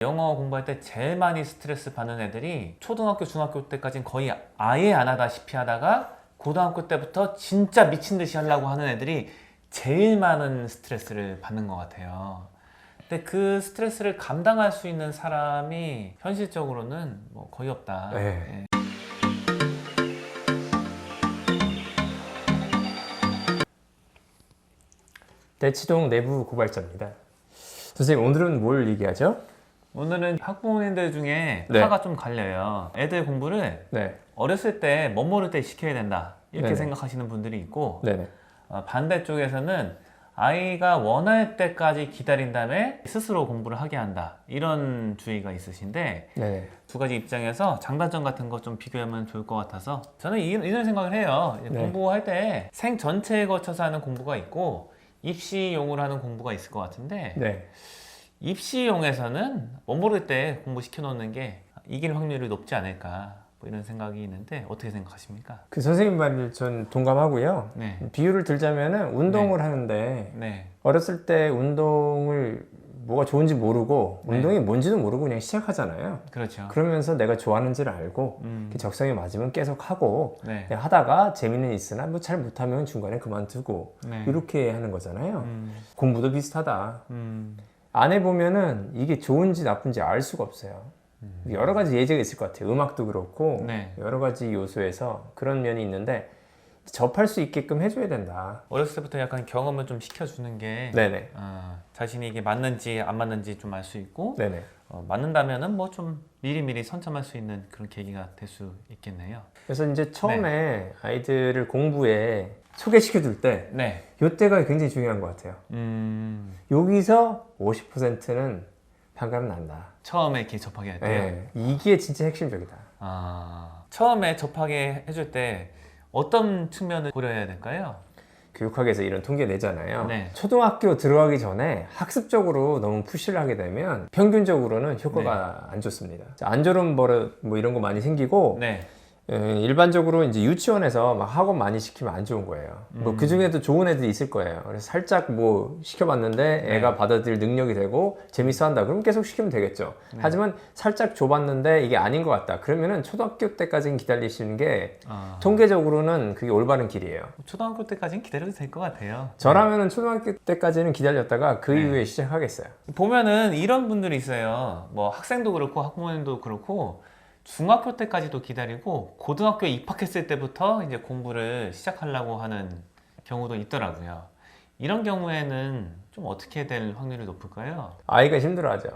영어 공부할 때 제일 많이 스트레스 받는 애들이 초등학교, 중학교 때까지는 거의 아예 안 하다시피 하다가 고등학교 때부터 진짜 미친 듯이 하려고 하는 애들이 제일 많은 스트레스를 받는 것 같아요. 근데 그 스트레스를 감당할 수 있는 사람이 현실적으로는 뭐 거의 없다. 네. 예. 대치동 내부 고발자입니다. 선생님, 오늘은 뭘 얘기하죠? 오늘은 학부모님들 중에 네. 파가 좀 갈려요. 애들 공부를 네. 어렸을 때 멋모를 때 시켜야 된다 이렇게 네네. 생각하시는 분들이 있고, 네네. 반대쪽에서는 아이가 원할 때까지 기다린 다음에 스스로 공부를 하게 한다 이런 주의가 있으신데, 네네. 두 가지 입장에서 장단점 같은 거 좀 비교하면 좋을 것 같아서 저는 이런 생각을 해요. 이제 네. 공부할 때 생 전체에 거쳐서 하는 공부가 있고 입시용으로 하는 공부가 있을 것 같은데, 네. 입시용에서는 멋모를 때 공부 시켜놓는 게 이길 확률이 높지 않을까 뭐 이런 생각이 있는데 어떻게 생각하십니까? 그 선생님 말을 전 동감하고요. 네. 비유를 들자면은 운동을 하는데 네. 어렸을 때 운동을 뭐가 좋은지 모르고 네. 운동이 뭔지도 모르고 그냥 시작하잖아요. 그렇죠. 그러면서 내가 좋아하는지를 알고 적성에 맞으면 계속 하고 네. 그냥 하다가 재미는 있으나 뭐 잘 못하면 중간에 그만두고 네. 이렇게 하는 거잖아요. 공부도 비슷하다. 음. 안 해보면은 이게 좋은지 나쁜지 알 수가 없어요. 여러 가지 예제가 있을 것 같아요. 음악도 그렇고 네. 여러 가지 요소에서 그런 면이 있는데 접할 수 있게끔 해줘야 된다. 어렸을 때부터 약간 경험을 좀 시켜주는 게 네네. 자신이 이게 맞는지 안 맞는지 좀 알 수 있고, 네네. 맞는다면은 뭐 좀 미리미리 선점할 수 있는 그런 계기가 될 수 있겠네요. 그래서 이제 처음에 아이들을 공부에 소개시켜 줄 때 네. 이때가 굉장히 중요한 것 같아요. 여기서 50%는 반감 난다. 처음에 이렇게 접하게 할 때요. 네, 이게 진짜 핵심적이다. 처음에 접하게 해줄 때 어떤 측면을 고려해야 될까요? 교육학에서 이런 통계 내잖아요. 네. 초등학교 들어가기 전에 학습적으로 너무 푸시를 하게 되면 평균적으로는 효과가 안 좋습니다. 안전운 버릇 뭐 이런 거 많이 생기고, 네. 일반적으로 이제 유치원에서 막 학원 많이 시키면 안 좋은 거예요. 뭐 그 중에도 좋은 애들이 있을 거예요. 그래서 살짝 뭐 시켜봤는데 애가 받아들일 능력이 되고 재밌어 한다. 그럼 계속 시키면 되겠죠. 하지만 살짝 줘봤는데 이게 아닌 것 같다. 그러면은 초등학교 때까지는 기다리시는 게 통계적으로는 그게 올바른 길이에요. 초등학교 때까지는 기다려도 될 것 같아요. 저라면은 초등학교 때까지는 기다렸다가 그 이후에 시작하겠어요. 보면은 이런 분들이 있어요. 뭐 학생도 그렇고 학부모님도 그렇고 중학교 때까지도 기다리고 고등학교에 입학했을 때부터 이제 공부를 시작하려고 하는 경우도 있더라고요. 이런 경우에는 좀 어떻게 될 확률이 높을까요? 아이가 힘들어하죠.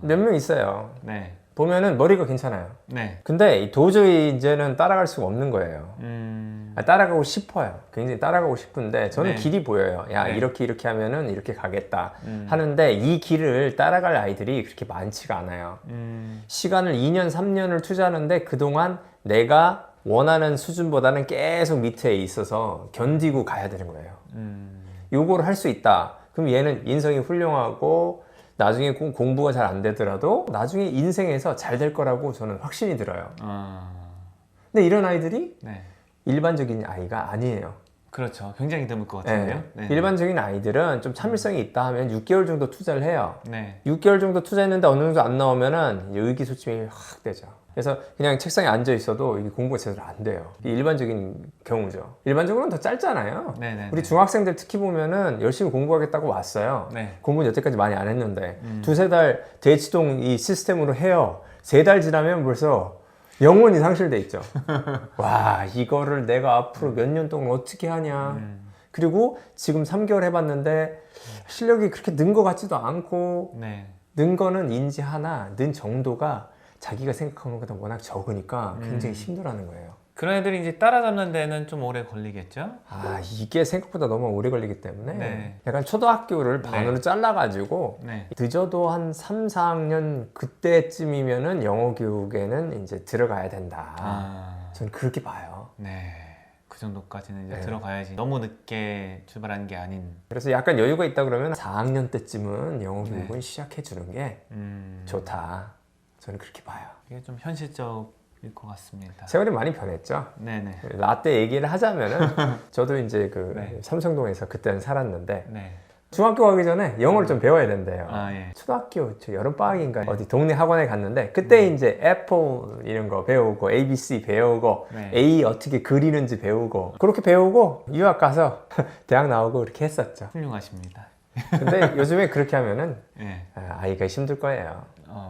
몇 명 있어요. 네. 보면은 머리가 괜찮아요. 네. 근데 도저히 이제는 따라갈 수가 없는 거예요. 따라가고 싶어요. 굉장히 따라가고 싶은데 저는 네. 길이 보여요. 야, 네. 이렇게 하면은 이렇게 가겠다 하는데 이 길을 따라갈 아이들이 그렇게 많지가 않아요. 시간을 2년, 3년을 투자하는데 그동안 내가 원하는 수준보다는 계속 밑에 있어서 견디고 가야 되는 거예요. 요거를 할 수 있다. 그럼 얘는 인성이 훌륭하고 나중에 공부가 잘 안 되더라도 나중에 인생에서 잘 될 거라고 저는 확신이 들어요. 근데 이런 아이들이 네. 일반적인 아이가 아니에요. 그렇죠. 굉장히 드물 것 같은데요. 네. 일반적인 아이들은 좀 참을성이 있다 하면 6개월 정도 투자를 해요. 네. 6개월 정도 투자했는데 어느 정도 안 나오면은 의기소침이 확 되죠. 그래서 그냥 책상에 앉아 있어도 이게 공부가 제대로 안 돼요. 이게 일반적인 경우죠. 일반적으로는 더 짧잖아요. 네네. 우리 중학생들 특히 보면은 열심히 공부하겠다고 왔어요. 네. 공부는 여태까지 많이 안 했는데 두세 달 대치동 이 시스템으로 해요. 3달 지나면 벌써 영혼이 상실돼 있죠. 와, 이거를 내가 앞으로 몇 년 동안 어떻게 하냐. 그리고 지금 3개월 해봤는데 실력이 그렇게 는 것 같지도 않고, 네. 는 거는 인지하나 는 정도가 자기가 생각하는 것보다 워낙 적으니까 굉장히 힘들어하는 거예요. 그런 애들이 이제 따라잡는 데는 좀 오래 걸리겠죠? 이게 생각보다 너무 오래 걸리기 때문에 네. 약간 초등학교를 반으로 잘라가지고 네. 늦어도 한 3, 4학년 그때쯤이면은 영어 교육에는 이제 들어가야 된다. 저는 그렇게 봐요. 네. 그 정도까지는 이제 네. 들어가야지. 너무 늦게 출발하는 게 아닌. 그래서 약간 여유가 있다 그러면 4학년 때쯤은 영어 교육은 시작해 주는 게 좋다. 저는 그렇게 봐요. 이게 좀 현실적일 것 같습니다. 세월이 많이 변했죠. 네네. 라떼 얘기를 하자면은 저도 이제 그 네. 삼성동에서 그때는 살았는데 네. 중학교 가기 전에 영어를 좀 배워야 된대요. 아, 예. 초등학교 저 여름방학인가 어디 동네 학원에 갔는데 그때 이제 애플 이런 거 배우고 ABC 배우고 네. A 어떻게 그리는지 배우고 그렇게 배우고 유학 가서 대학 나오고 이렇게 했었죠. 훌륭하십니다. 근데 요즘에 그렇게 하면은 예. 아이가 힘들 거예요.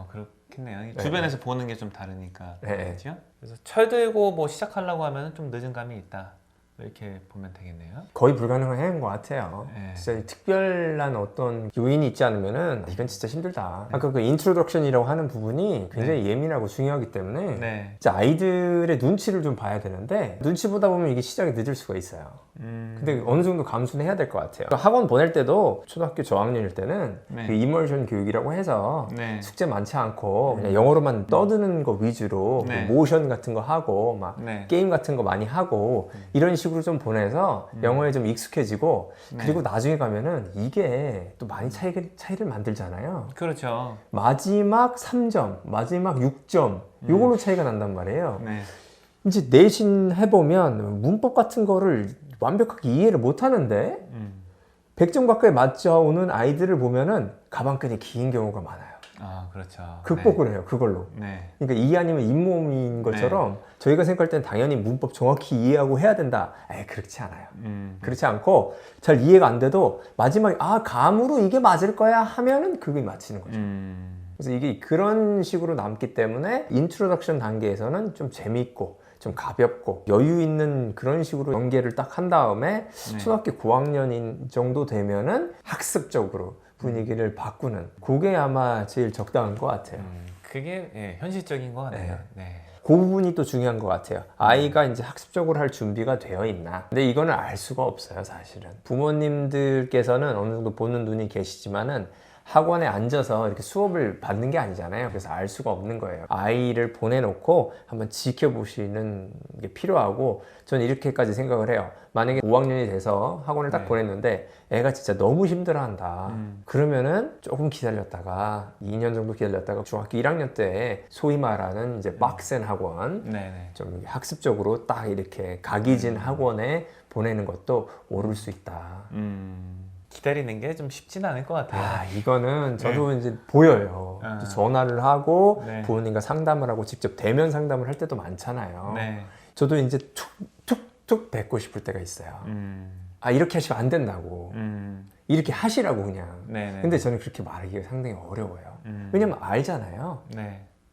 그렇겠네요. 주변에서 보는 게 좀 다르니까. 네. 그렇죠? 그래서 철들고 뭐 시작하려고 하면 좀 늦은 감이 있다. 이렇게 보면 되겠네요. 거의 불가능한 것 같아요. 네. 진짜 특별한 어떤 요인이 있지 않으면은 이건 진짜 힘들다. 아까 그 인트로덕션이라고 하는 부분이 굉장히 예민하고 중요하기 때문에 네. 진짜 아이들의 눈치를 좀 봐야 되는데 눈치 보다 보면 이게 시작이 늦을 수가 있어요. 근데 어느 정도 감수는 해야 될 것 같아요. 학원 보낼 때도 초등학교 저학년일 때는 네. 그 이머션 교육이라고 해서 네. 숙제 많지 않고 그냥 영어로만 떠드는 거 위주로 네. 그 모션 같은 거 하고 막 네. 게임 같은 거 많이 하고 이런 식으로 좀 보내서 영어에 좀 익숙해지고 그리고 나중에 가면은 이게 또 많이 차이를 만들잖아요. 그렇죠. 마지막 3점, 마지막 6점 요걸로 차이가 난단 말이에요. 네. 이제 내신 해보면 문법 같은 거를 완벽하게 이해를 못 하는데 100점 가까이 맞춰오는 아이들을 보면은 가방끈이 긴 경우가 많아요. 아, 그렇죠. 극복을 해요, 그걸로. 네. 그러니까 이 아니면 잇몸인 것처럼 저희가 생각할 땐 당연히 문법 정확히 이해하고 해야 된다. 그렇지 않아요. 그렇지 않고 잘 이해가 안 돼도 마지막에 감으로 이게 맞을 거야 하면은 그게 맞히는 거죠. 그래서 이게 그런 식으로 남기 때문에 인트로덕션 단계에서는 좀 재미있고 좀 가볍고 여유 있는 그런 식으로 연계를 딱 한 다음에 초등학교 고학년인 정도 되면은 학습적으로 분위기를 바꾸는 그게 아마 제일 적당한 것 같아요. 그게 현실적인 것 같아요. 네. 그 부분이 또 중요한 것 같아요. 아이가 이제 학습적으로 할 준비가 되어 있나. 근데 이거는 알 수가 없어요, 사실은. 부모님들께서는 어느 정도 보는 눈이 계시지만은 학원에 앉아서 이렇게 수업을 받는 게 아니잖아요. 그래서 알 수가 없는 거예요. 아이를 보내놓고 한번 지켜보시는 게 필요하고 저는 이렇게까지 생각을 해요. 만약에 5학년이 돼서 학원을 딱 보냈는데 애가 진짜 너무 힘들어한다. 그러면은 조금 기다렸다가 2년 정도 기다렸다가 중학교 1학년 때 소위 말하는 이제 빡센 학원 좀 학습적으로 딱 이렇게 각이진 학원에 보내는 것도 옳을 수 있다. 기다리는 게 좀 쉽지는 않을 것 같아요. 이거는 저도 이제 보여요. 전화를 하고 부모님과 상담을 하고 직접 대면 상담을 할 때도 많잖아요. 저도 이제 툭툭툭 뱉고 싶을 때가 있어요. 이렇게 하시면 안 된다고. 이렇게 하시라고 그냥. 근데 저는 그렇게 말하기가 상당히 어려워요. 왜냐면 알잖아요.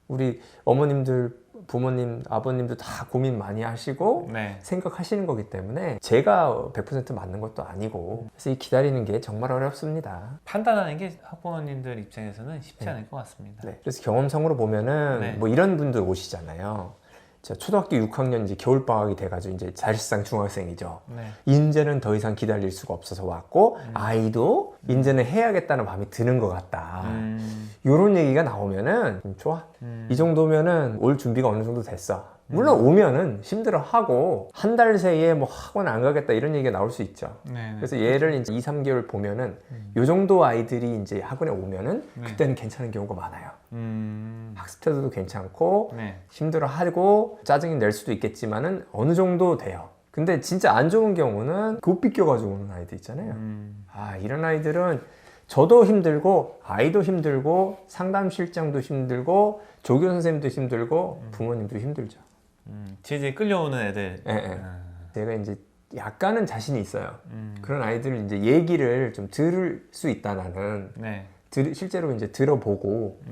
우리 어머님들, 부모님, 아버님도 다 고민 많이 하시고 생각하시는 거기 때문에 제가 100% 맞는 것도 아니고 그래서 이 기다리는 게 정말 어렵습니다. 판단하는 게 학부모님들 입장에서는 쉽지 않을 것 같습니다. 그래서 경험상으로 보면은 뭐 이런 분들 오시잖아요. 자, 초등학교 6학년 이제 겨울방학이 돼가지고 이제 사실상 중학생이죠. 이제는 더 이상 기다릴 수가 없어서 왔고 아이도 이제는 해야겠다는 마음이 드는 것 같다. 이런 얘기가 나오면은 좋아. 이 정도면은 올 준비가 어느 정도 됐어. 물론 오면은 힘들어하고 한 달 새에 뭐 학원 안 가겠다 이런 얘기가 나올 수 있죠. 그래서 얘를 이제 2, 3개월 보면은 요 정도 아이들이 이제 학원에 오면은 그때는 괜찮은 경우가 많아요. 학습 태도도 괜찮고 힘들어하고 짜증이 낼 수도 있겠지만은 어느 정도 돼요. 근데 진짜 안 좋은 경우는 못 비껴가지고 오는 아이들 있잖아요. 이런 아이들은 저도 힘들고 아이도 힘들고 상담실장도 힘들고 조교 선생님도 힘들고 부모님도 힘들죠. 질질 끌려오는 애들. 제가 이제 약간은 자신이 있어요. 그런 아이들을 이제 얘기를 좀 들을 수 있다 나는. 실제로 이제 들어보고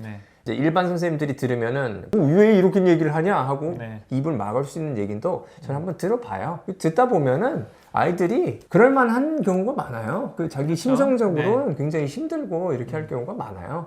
이제 일반 선생님들이 들으면은 왜 이렇게 얘기를 하냐 하고 입을 막을 수 있는 얘기도 저는 한번 들어봐요. 듣다 보면은 아이들이 그럴만한 경우가 많아요. 자기 심성적으로는 굉장히 힘들고 이렇게 할 경우가 많아요.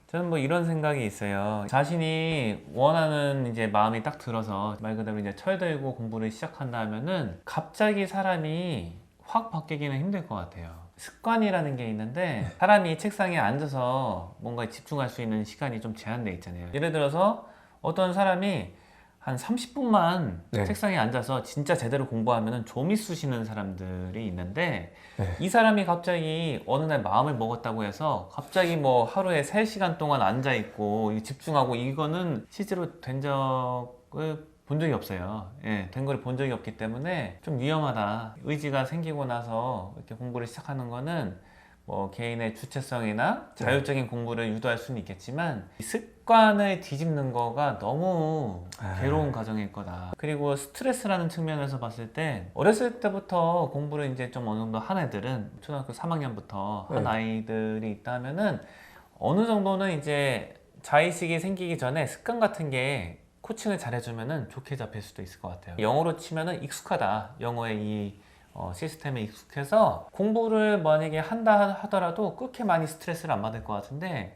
저는 뭐 이런 생각이 있어요. 자신이 원하는 이제 마음이 딱 들어서 말 그대로 이제 철들고 공부를 시작한다 하면은 갑자기 사람이 확 바뀌기는 힘들 것 같아요. 습관이라는 게 있는데 사람이 책상에 앉아서 뭔가에 집중할 수 있는 시간이 좀 제한돼 있잖아요. 예를 들어서 어떤 사람이 한 30분만 책상에 앉아서 진짜 제대로 공부하면 좀이 쑤시는 사람들이 있는데 이 사람이 갑자기 어느 날 마음을 먹었다고 해서 갑자기 뭐 하루에 3시간 동안 앉아있고 집중하고 이거는 실제로 된 적을 본 적이 없어요. 된 걸 본 적이 없기 때문에 좀 위험하다. 의지가 생기고 나서 이렇게 공부를 시작하는 거는 뭐 개인의 주체성이나 자율적인 공부를 유도할 수는 있겠지만 이 습관을 뒤집는 거가 너무 괴로운 과정일 거다. 그리고 스트레스라는 측면에서 봤을 때 어렸을 때부터 공부를 이제 좀 어느 정도 한 애들은 초등학교 3학년부터 한 아이들이 있다면은 어느 정도는 이제 자의식이 생기기 전에 습관 같은 게 코칭을 잘해주면은 좋게 잡힐 수도 있을 것 같아요. 영어로 치면은 익숙하다. 영어의 이 시스템에 익숙해서 공부를 만약에 한다 하더라도 그렇게 많이 스트레스를 안 받을 것 같은데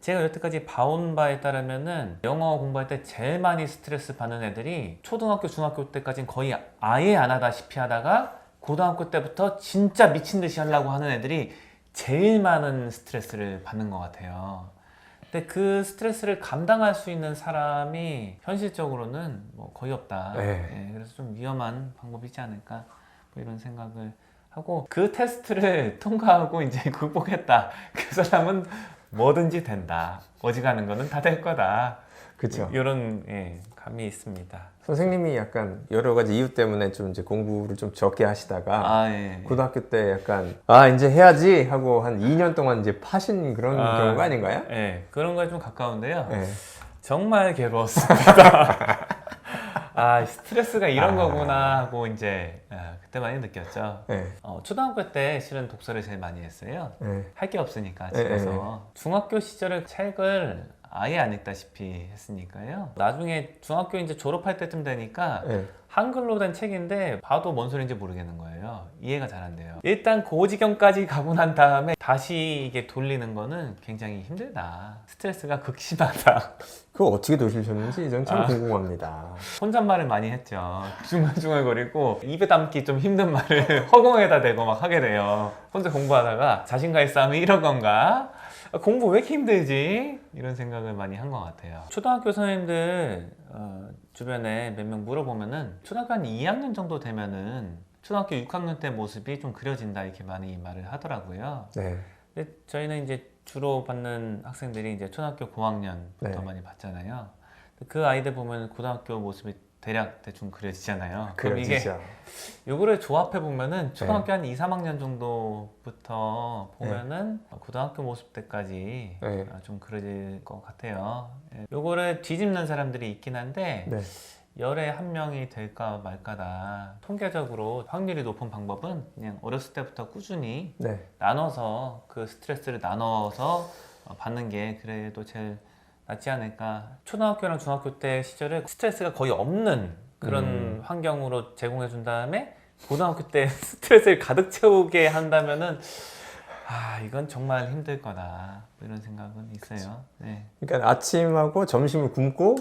제가 여태까지 봐온 바에 따르면은 영어 공부할 때 제일 많이 스트레스 받는 애들이 초등학교, 중학교 때까지는 거의 아예 안 하다시피 하다가 고등학교 때부터 진짜 미친 듯이 하려고 하는 애들이 제일 많은 스트레스를 받는 것 같아요. 근데 그 스트레스를 감당할 수 있는 사람이 현실적으로는 뭐 거의 없다. 예, 그래서 좀 위험한 방법이지 않을까 뭐 이런 생각을 하고 그 테스트를 통과하고 이제 극복했다. 그 사람은 뭐든지 된다. 어지간한 거는 다 될 거다. 그렇죠. 이런 감이 있습니다. 선생님이 약간 여러 가지 이유 때문에 좀 이제 공부를 좀 적게 하시다가 고등학교 때 약간 이제 해야지 하고 한 2년 동안 이제 파신 그런 경우가 아닌가요? 네, 그런 거에 좀 가까운데요. 네. 정말 괴로웠습니다. 스트레스가 이런 거구나 하고 이제 그때 많이 느꼈죠. 네. 초등학교 때 실은 독서를 제일 많이 했어요. 네. 할 게 없으니까 집에서. 중학교 시절에 책을 아예 안 읽다시피 했으니까요. 나중에 중학교 이제 졸업할 때쯤 되니까 한글로 된 책인데 봐도 뭔 소리인지 모르겠는 거예요. 이해가 잘 안 돼요. 일단 그 지경까지 가고 난 다음에 다시 이게 돌리는 거는 굉장히 힘들다. 스트레스가 극심하다. 그거 어떻게 도시셨는지 전 참 궁금합니다. 혼잣말을 많이 했죠. 중얼중얼거리고 입에 담기 좀 힘든 말을 허공에다 대고 막 하게 돼요. 혼자 공부하다가 자신과의 싸움이 이런 건가? 공부 왜 이렇게 힘들지? 이런 생각을 많이 한 것 같아요. 초등학교 선생님들 주변에 몇 명 물어보면은 초등학교 한 2학년 정도 되면은 초등학교 6학년 때 모습이 좀 그려진다 이렇게 많이 말을 하더라고요. 네. 근데 저희는 이제 주로 받는 학생들이 이제 초등학교 고학년부터 많이 받잖아요. 그 아이들 보면 고등학교 모습이 대충 그려지잖아요. 그럼 이게 요거를 조합해 보면은 초등학교 한 2, 3학년 정도부터 보면은 고등학교 모습 때까지 좀 그려질 것 같아요. 요거를 뒤집는 사람들이 있긴 한데 열에 한 명이 될까 말까다. 통계적으로 확률이 높은 방법은 그냥 어렸을 때부터 꾸준히 나눠서 그 스트레스를 나눠서 받는 게 그래도 제일 낫지 않을까. 초등학교랑 중학교 때 시절에 스트레스가 거의 없는 그런 환경으로 제공해 준 다음에 고등학교 때 스트레스를 가득 채우게 한다면은 이건 정말 힘들 거다 이런 생각은 있어요. 네. 그러니까 아침하고 점심을 굶고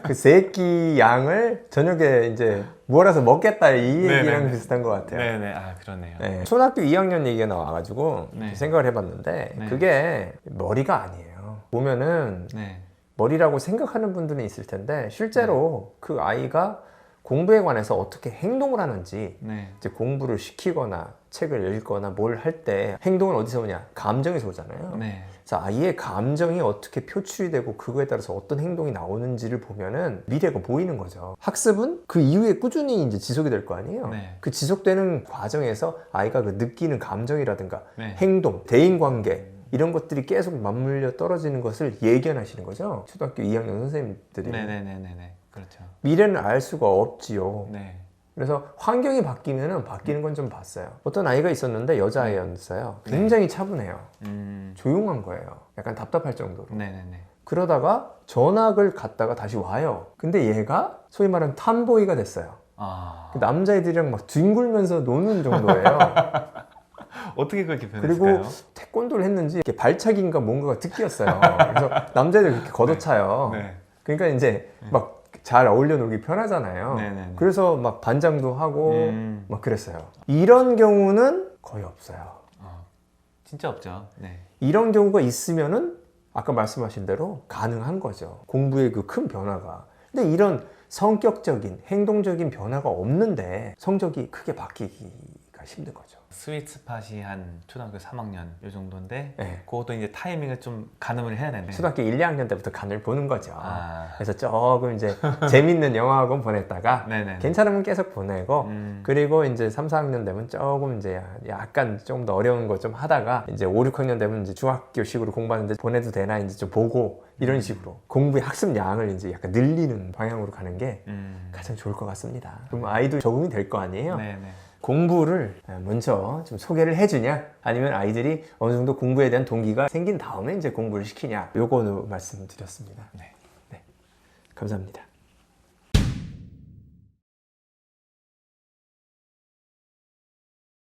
그 세 끼 양을 저녁에 이제 몰아서 먹겠다 이 얘기랑 비슷한 것 같아요. 네네. 그러네요. 초등학교 2학년 얘기가 나와가지고 생각을 해봤는데 그게 머리가 아니에요. 보면은 머리라고 생각하는 분들은 있을 텐데 실제로 그 아이가 공부에 관해서 어떻게 행동을 하는지 이제 공부를 시키거나 책을 읽거나 뭘 할 때 행동은 어디서 오냐? 감정에서 오잖아요. 그래서 아이의 감정이 어떻게 표출이 되고 그거에 따라서 어떤 행동이 나오는지를 보면은 미래가 보이는 거죠. 학습은 그 이후에 꾸준히 이제 지속이 될 거 아니에요. 그 지속되는 과정에서 아이가 그 느끼는 감정이라든가 행동, 대인관계 이런 것들이 계속 맞물려 떨어지는 것을 예견하시는 거죠. 초등학교 2학년 선생님들이. 네네네네. 그렇죠. 미래는 알 수가 없지요. 그래서 환경이 바뀌면은 바뀌는 건 좀 봤어요. 어떤 아이가 있었는데 여자아이였어요. 굉장히 차분해요. 조용한 거예요. 약간 답답할 정도로. 그러다가 전학을 갔다가 다시 와요. 근데 얘가 소위 말하는 탐보이가 됐어요. 남자애들이랑 막 뒹굴면서 노는 정도예요. 어떻게 그렇게 변했을까요? 그리고 태권도를 했는지 이렇게 발차기인가 뭔가가 특기였어요. 그래서 남자애들 그렇게 걷어차요. 그러니까 이제 막 잘 어울려 놀기 편하잖아요. 그래서 막 반장도 하고 막 그랬어요. 이런 경우는 거의 없어요. 진짜 없죠. 이런 경우가 있으면은 아까 말씀하신 대로 가능한 거죠. 공부의 그 큰 변화가. 근데 이런 성격적인 행동적인 변화가 없는데 성적이 크게 바뀌기가 보니까 힘든 거죠. 스윗 스팟이 한 초등학교 3학년 요 정도인데 네. 그것도 이제 타이밍을 좀 가늠을 해야 되네. 초등학교 1, 2학년 때부터 간을 보는 거죠. 아. 그래서 조금 이제 재밌는 영화학원 보냈다가 네네. 괜찮으면 계속 보내고 그리고 이제 3, 4학년 되면 조금 이제 약간 좀 더 어려운 거 좀 하다가 이제 5, 6학년 되면 이제 중학교식으로 공부하는데 보내도 되나 이제 좀 보고 이런 식으로 공부의 학습량을 이제 약간 늘리는 방향으로 가는 게 가장 좋을 것 같습니다. 그럼 아이도 적응이 될 거 아니에요? 네네. 공부를 먼저 좀 소개를 해주냐 아니면 아이들이 어느 정도 공부에 대한 동기가 생긴 다음에 이제 공부를 시키냐 요거는 말씀드렸습니다. 네. 네. 감사합니다.